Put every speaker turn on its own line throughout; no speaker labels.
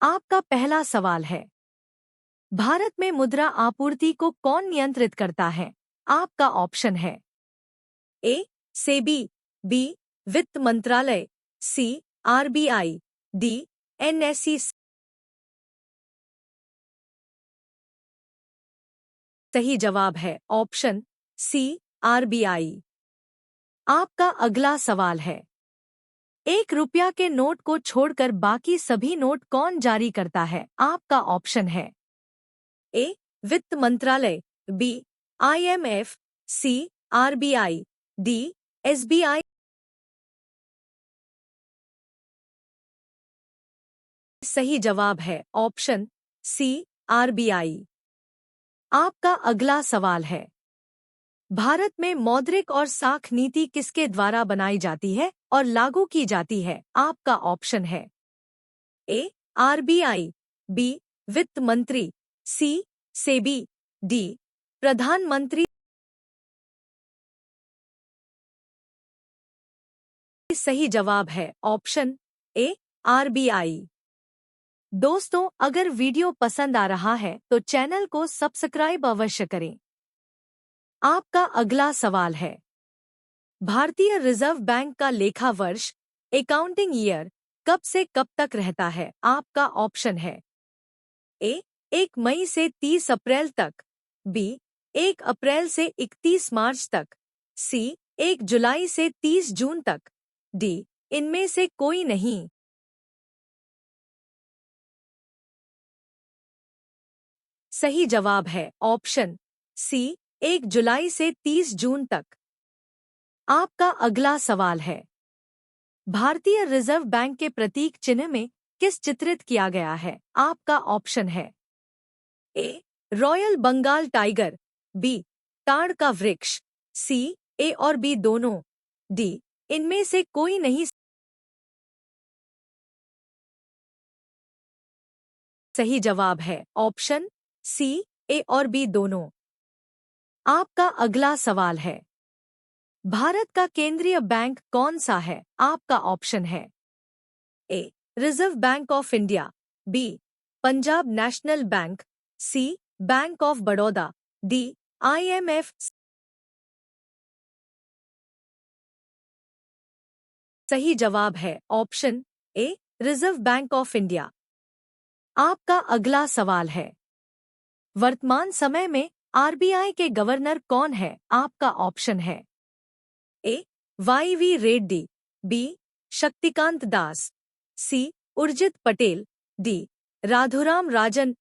आपका पहला सवाल है, भारत में मुद्रा आपूर्ति को कौन नियंत्रित करता है? आपका ऑप्शन है ए सेबी, बी वित्त मंत्रालय, सी आरबीआई, डी एनएसई। सही जवाब है ऑप्शन सी आरबीआई। आपका अगला सवाल है, 1 रुपया के नोट को छोड़कर बाकी सभी नोट कौन जारी करता है? आपका ऑप्शन है ए वित्त मंत्रालय, बी आईएमएफ, सी आरबीआई, डी एसबीआई। सही जवाब है ऑप्शन सी आरबीआई। आपका अगला सवाल है, भारत में मौद्रिक और साख नीति किसके द्वारा बनाई जाती है और लागू की जाती है? आपका ऑप्शन है ए आरबीआई, बी वित्त मंत्री, सी सेबी, डी प्रधानमंत्री। सही जवाब है ऑप्शन ए आरबीआई। दोस्तों, अगर वीडियो पसंद आ रहा है तो चैनल को सब्सक्राइब अवश्य करें। आपका अगला सवाल है, भारतीय रिजर्व बैंक का लेखा वर्ष अकाउंटिंग ईयर कब से कब तक रहता है? आपका ऑप्शन है ए 1 मई से 30 अप्रैल तक, बी 1 अप्रैल से 31 मार्च तक, सी 1 जुलाई से 30 जून तक, डी इनमें से कोई नहीं। सही जवाब है ऑप्शन सी 1 जुलाई से 30 जून तक। आपका अगला सवाल है, भारतीय रिजर्व बैंक के प्रतीक चिन्ह में किस चित्रित किया गया है? आपका ऑप्शन है ए रॉयल बंगाल टाइगर, बी ताड़ का वृक्ष, सी ए और बी दोनों, डी इनमें से कोई नहीं। सही जवाब है ऑप्शन सी ए और बी दोनों। आपका अगला सवाल है, भारत का केंद्रीय बैंक कौन सा है? आपका ऑप्शन है A Reserve Bank of India, B Punjab National Bank, C Bank of Baroda, D IMF. सही जवाब है option A Reserve Bank of India. आपका अगला सवाल है, वर्तमान समय में आरबीआई के गवर्नर कौन है? आपका ऑप्शन है ए वाई रेड्डी, बी शक्तिकांत दास, सी उर्जित पटेल, डी राधुराम राजन।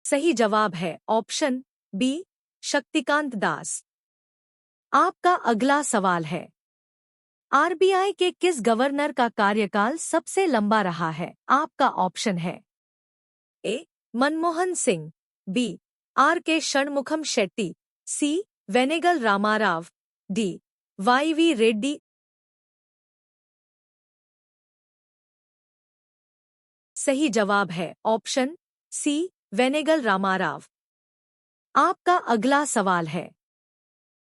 सही जवाब है ऑप्शन बी शक्तिकांत दास। आपका अगला सवाल है, आरबीआई के किस गवर्नर का कार्यकाल सबसे लंबा रहा है? आपका ऑप्शन है ए मनमोहन सिंह, बी आर के षणमुखम शेट्टी, सी वेनेगल रामाराव, डी वाई रेड्डी। सही जवाब है ऑप्शन सी वेनेगल रामाराव। आपका अगला सवाल है,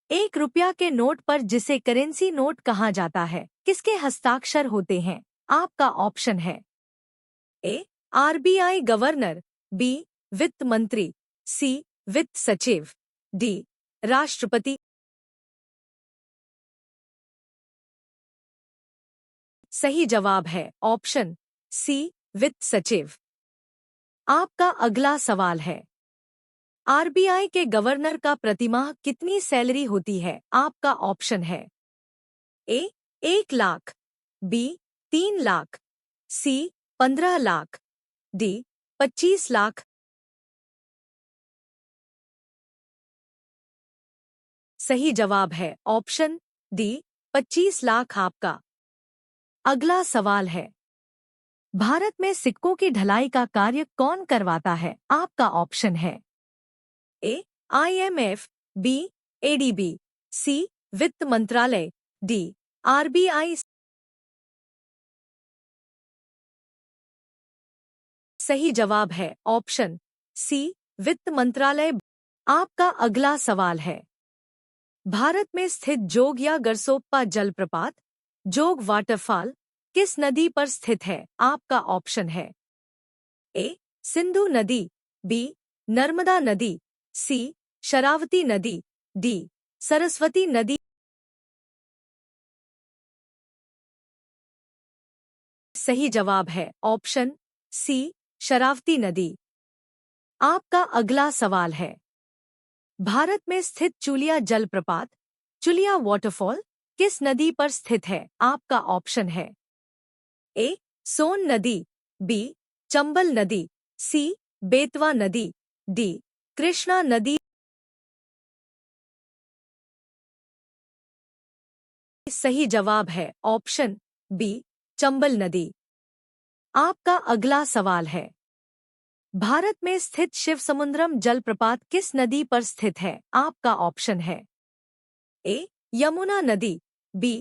1 रुपया के नोट पर जिसे करेंसी नोट कहा जाता है, किसके हस्ताक्षर होते हैं? आपका ऑप्शन है ए आरबीआई गवर्नर, बी वित्त मंत्री, सी वित्त सचिव, डी राष्ट्रपति। सही जवाब है ऑप्शन सी वित्त सचिव। आपका अगला सवाल है, आरबीआई के गवर्नर का प्रतिमाह कितनी सैलरी होती है? आपका ऑप्शन है ए 1 लाख, बी 3 लाख, सी 15 लाख, डी 25 लाख। सही जवाब है ऑप्शन डी 25 लाख। आपका अगला सवाल है, भारत में सिक्कों की ढलाई का कार्य कौन करवाता है? आपका ऑप्शन है ए आईएमएफ, बी एडीबी, सी वित्त मंत्रालय, डी आरबीआई। सही जवाब है ऑप्शन सी वित्त मंत्रालय। आपका अगला सवाल है, भारत में स्थित जोग या गरसोप्पा जलप्रपात जोग वाटरफॉल किस नदी पर स्थित है? आपका ऑप्शन है ए सिंधु नदी, बी नर्मदा नदी, सी शरावती नदी, डी सरस्वती नदी। सही जवाब है ऑप्शन सी शरावती नदी। आपका अगला सवाल है, भारत में स्थित चुलिया जलप्रपात चुलिया वाटरफॉल किस नदी पर स्थित है? आपका ऑप्शन है ए सोन नदी, बी चंबल नदी, सी बेतवा नदी, डी कृष्णा नदी। सही जवाब है ऑप्शन बी चंबल नदी। आपका अगला सवाल है, भारत में स्थित शिवसमुद्रम जलप्रपात किस नदी पर स्थित है? आपका ऑप्शन है ए यमुना नदी, बी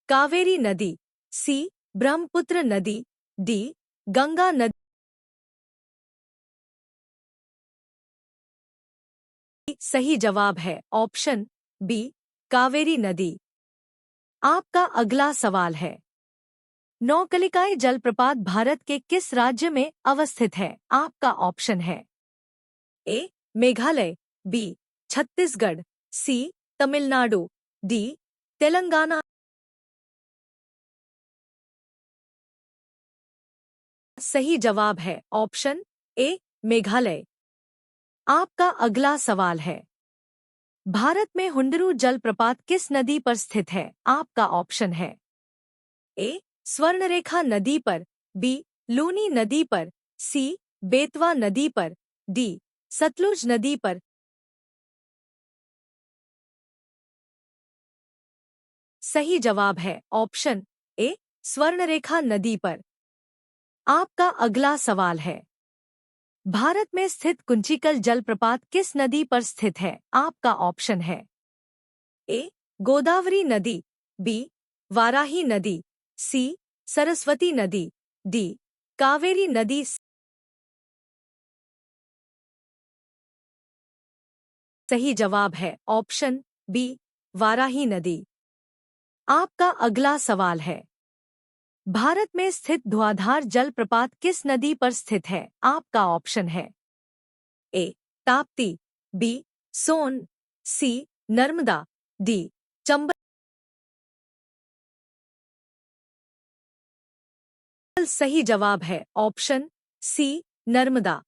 कावेरी नदी, सी ब्रह्मपुत्र नदी, डी गंगा नदी। सही जवाब है ऑप्शन बी कावेरी नदी। आपका अगला सवाल है, नौकलिकाई जलप्रपात भारत के किस राज्य में अवस्थित है? आपका ऑप्शन है ए मेघालय, बी छत्तीसगढ़, सी तमिलनाडु, डी तेलंगाना। सही जवाब है ऑप्शन ए मेघालय। आपका अगला सवाल है, भारत में हुंडरू जलप्रपात किस नदी पर स्थित है? आपका ऑप्शन है ए स्वर्णरेखा नदी पर, बी लूनी नदी पर, सी बेतवा नदी पर, डी सतलुज नदी पर। सही जवाब है ऑप्शन ए स्वर्णरेखा नदी पर। आपका अगला सवाल है, भारत में स्थित कुंचिकल जलप्रपात किस नदी पर स्थित है? आपका ऑप्शन है ए गोदावरी नदी, बी वाराही नदी, सी सरस्वती नदी, डी कावेरी नदी। सही जवाब है ऑप्शन बी वाराही नदी। आपका अगला सवाल है, भारत में स्थित धुआंधार जलप्रपात किस नदी पर स्थित है? आपका ऑप्शन है ए ताप्ती, बी सोन, सी नर्मदा, डी चंबल। सही जवाब है ऑप्शन सी नर्मदा।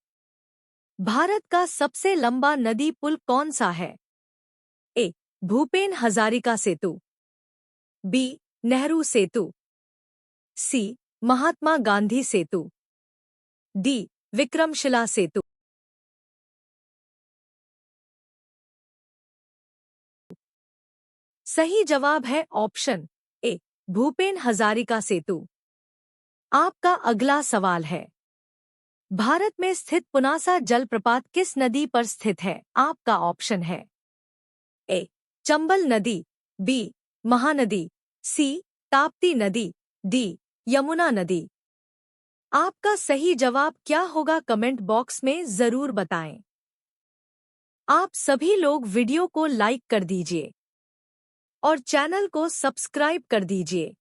भारत का सबसे लंबा नदी पुल कौन सा है? ए भूपेन हजारिका सेतु, बी नेहरू सेतु, सी महात्मा गांधी सेतु, डी विक्रमशिला सेतु। सही जवाब है ऑप्शन ए भूपेन हजारिका सेतु। आपका अगला सवाल है, भारत में स्थित पुनासा जलप्रपात किस नदी पर स्थित है? आपका ऑप्शन है ए चंबल नदी, बी महानदी, सी ताप्ती नदी, डी यमुना नदी। आपका सही जवाब क्या होगा कमेंट बॉक्स में जरूर बताएं। आप सभी लोग वीडियो को लाइक कर दीजिए और चैनल को सब्सक्राइब कर दीजिए।